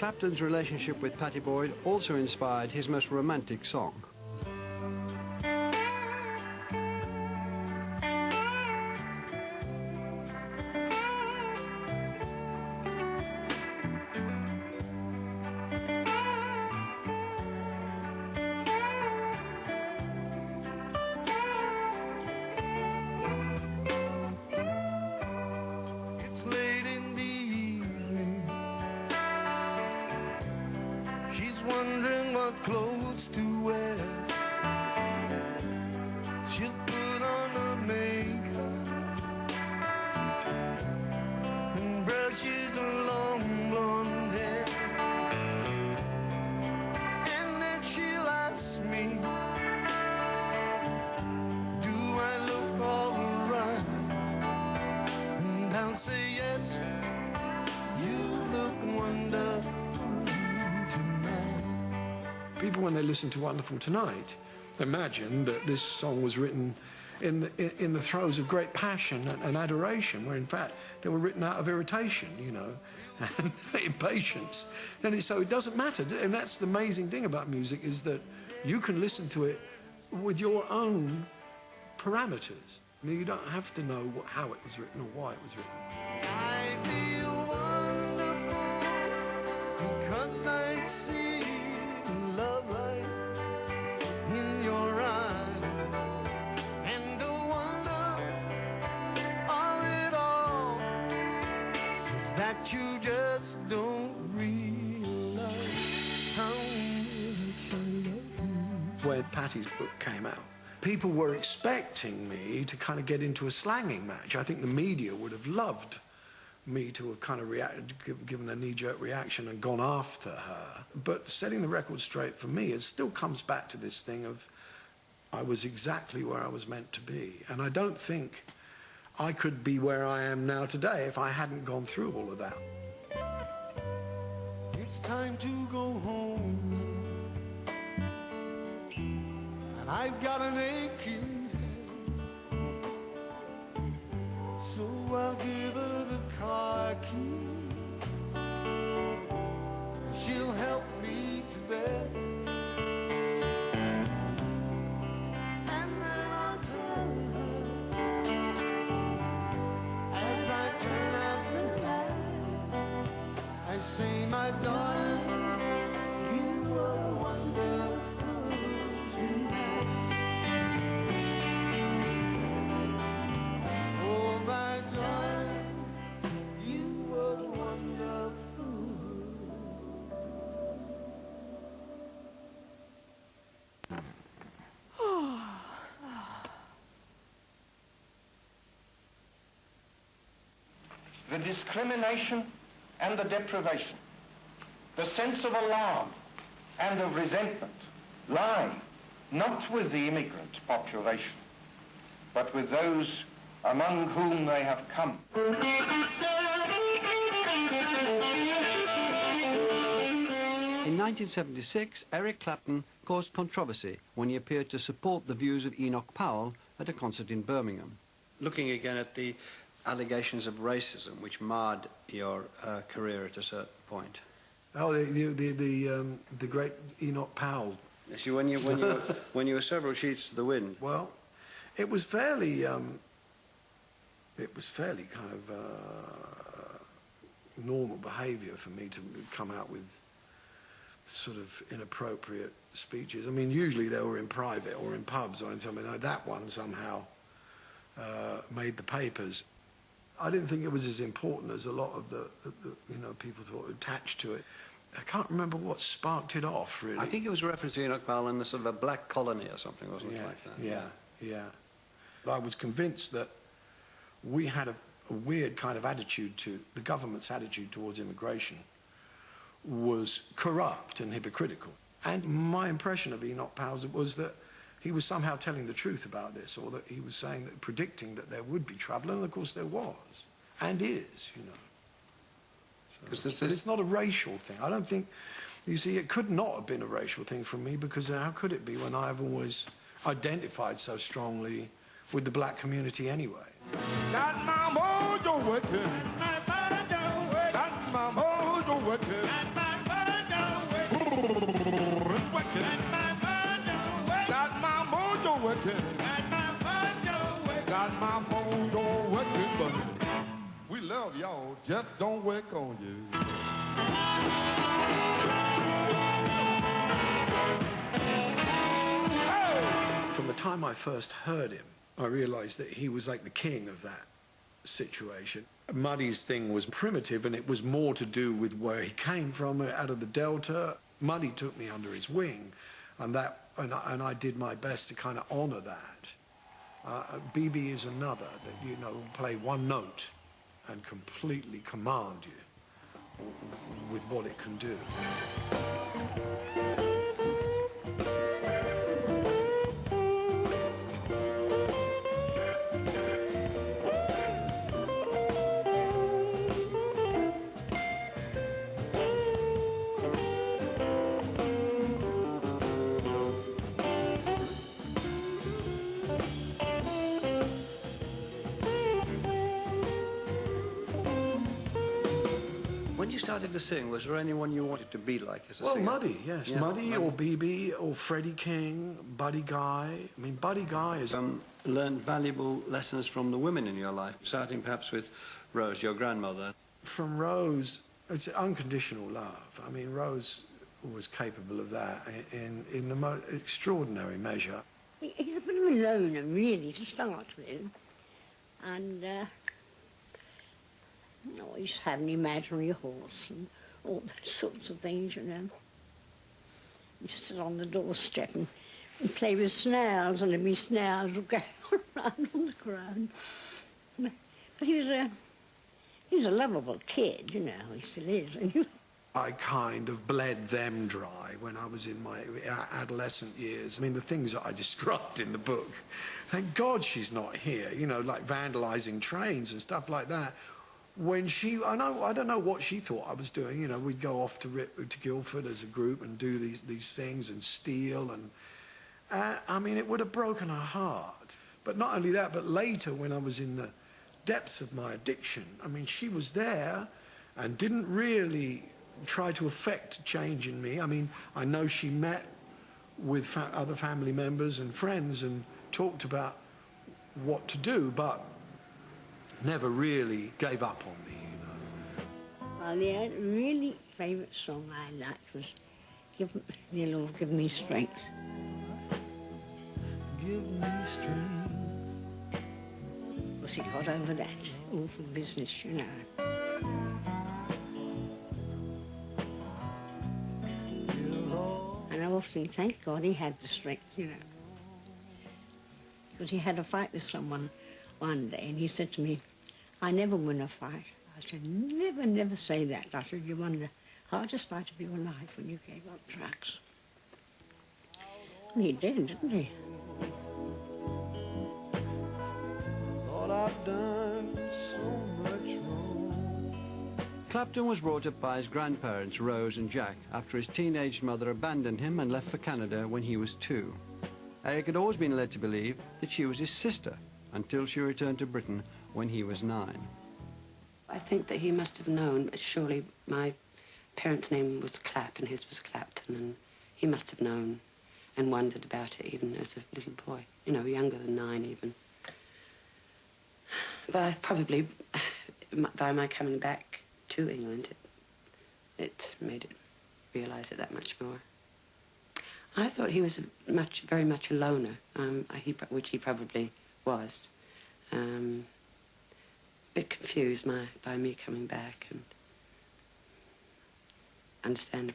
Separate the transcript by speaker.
Speaker 1: Clapton's relationship with Pattie Boyd also inspired his most romantic song.
Speaker 2: Wondering what clothes to wear. She'll put on her makeup and brushes her long blonde hair, and then she'll ask me, do I look all right? And I'll say yes, you look wonderful. People, when they listen to Wonderful Tonight, imagine that this song was written in the throes of great passion and adoration, where in fact they were written out of irritation, you know, and impatience. And so it doesn't matter. And that's the amazing thing about music, is that you can listen to it with your own parameters. I mean, you don't have to know how it was written or why it was written. I feel wonderful because I see love light in your eyes, and the wonder of it all is that you just don't realize how much I love you. When Pattie's book came out, people were expecting me to kind of get into a slanging match. I think the media would have loved me to have kind of given a knee-jerk reaction and gone after her. But setting the record straight for me, it still comes back to this thing of I was exactly where I was meant to be. And I don't think I could be where I am now today if I hadn't gone through all of that. It's time to go home, and I've got an aching head, so I'll give her the car key. She'll help me to bed, and then I'll tell her as I turn out the light, I say, my darling, you were wonderful tonight. Oh, my darling, you were wonderful.
Speaker 3: The discrimination and the deprivation, the sense of alarm and of resentment lie not with the immigrant population, but with those among whom they have come.
Speaker 1: In 1976, Eric Clapton caused controversy when he appeared to support the views of Enoch Powell at a concert in Birmingham. Looking again at the allegations of racism which marred your career at a certain point.
Speaker 2: Oh, the great Enoch Powell.
Speaker 1: Yes, when you were several sheets to the wind.
Speaker 2: Well, it was fairly kind of normal behaviour for me to come out with sort of inappropriate speeches. I mean, usually they were in private or in pubs or in something. Like that one somehow made the papers. I didn't think it was as important as a lot of the people thought attached to it. I can't remember what sparked it off, really.
Speaker 1: I think it was a reference to Enoch Powell and the sort of a black colony or something, wasn't it, like that?
Speaker 2: Yeah. I was convinced that we had a weird kind of attitude to, the government's attitude towards immigration was corrupt and hypocritical. And my impression of Enoch Powell was that he was somehow telling the truth about this, or that he was saying that, predicting that there would be trouble, and of course there was, and is, you know. So, but it's not a racial thing. I don't think, you see, it could not have been a racial thing from me, because how could it be when I've always identified so strongly with the black community anyway? Got my mojo with it. Got my mojo with it.
Speaker 4: is working. Got my mojo working. Got my mojo working, but we love y'all, just don't work on you.
Speaker 2: From the time I first heard him, I realized that he was like the king of that situation. Muddy's thing was primitive, and it was more to do with where he came from, out of the Delta. Muddy took me under his wing, and I did my best to kind of honor that. BB is another that, you know, play one note and completely command you with what it can do.
Speaker 1: When you started to sing, was there anyone you wanted to be like as a
Speaker 2: Well,
Speaker 1: singer?
Speaker 2: Muddy, yes.
Speaker 1: Yeah,
Speaker 2: Muddy or BB or Freddie King, Buddy Guy. I mean, Buddy Guy is...
Speaker 1: Learned valuable lessons from the women in your life, starting perhaps with Rose, your grandmother.
Speaker 2: From Rose, it's unconditional love. I mean, Rose was capable of that in the most extraordinary measure.
Speaker 5: He's a bit of a loner, really, to start with. And, always had an imaginary horse and all those sorts of things, you know. You sit on the doorstep and play with snails, and there'd be snails would go around on the ground. But he was a lovable kid, you know. He still is.
Speaker 2: I kind of bled them dry when I was in my adolescent years. I mean, the things that I described in the book, thank God she's not here, you know, like vandalizing trains and stuff like that. When I don't know what she thought I was doing. You know, we'd go off to Guildford as a group and do these things and steal, and I mean, it would have broken her heart. But not only that, but later when I was in the depths of my addiction, I mean, she was there and didn't really try to affect change in me. I mean, I know she met with other family members and friends and talked about what to do, but never really gave up on me, you know.
Speaker 5: Well, the really favourite song I liked was "The Lord Give Me Strength."
Speaker 1: Give me strength.
Speaker 5: Because he got over that awful business, you know. And I often thank God he had the strength, you know. Because he had a fight with someone one day, and he said to me, "I never win a fight." I said, "Never, never say that." I said, "You won the hardest fight of your life when you gave up drugs." And he did, didn't he?
Speaker 1: All I've done so much wrong. Clapton was brought up by his grandparents, Rose and Jack, after his teenage mother abandoned him and left for Canada when he was 2. Eric had always been led to believe that she was his sister, until she returned to Britain when he was 9.
Speaker 6: I think that he must have known, but surely my parents' name was Clapp and his was Clapton, and he must have known and wondered about it even as a little boy, you know, younger than 9 even. But probably by my coming back to England, it made it realise it that much more. I thought he was very much a loner, which he probably was. A bit confused by me coming back, and understandably.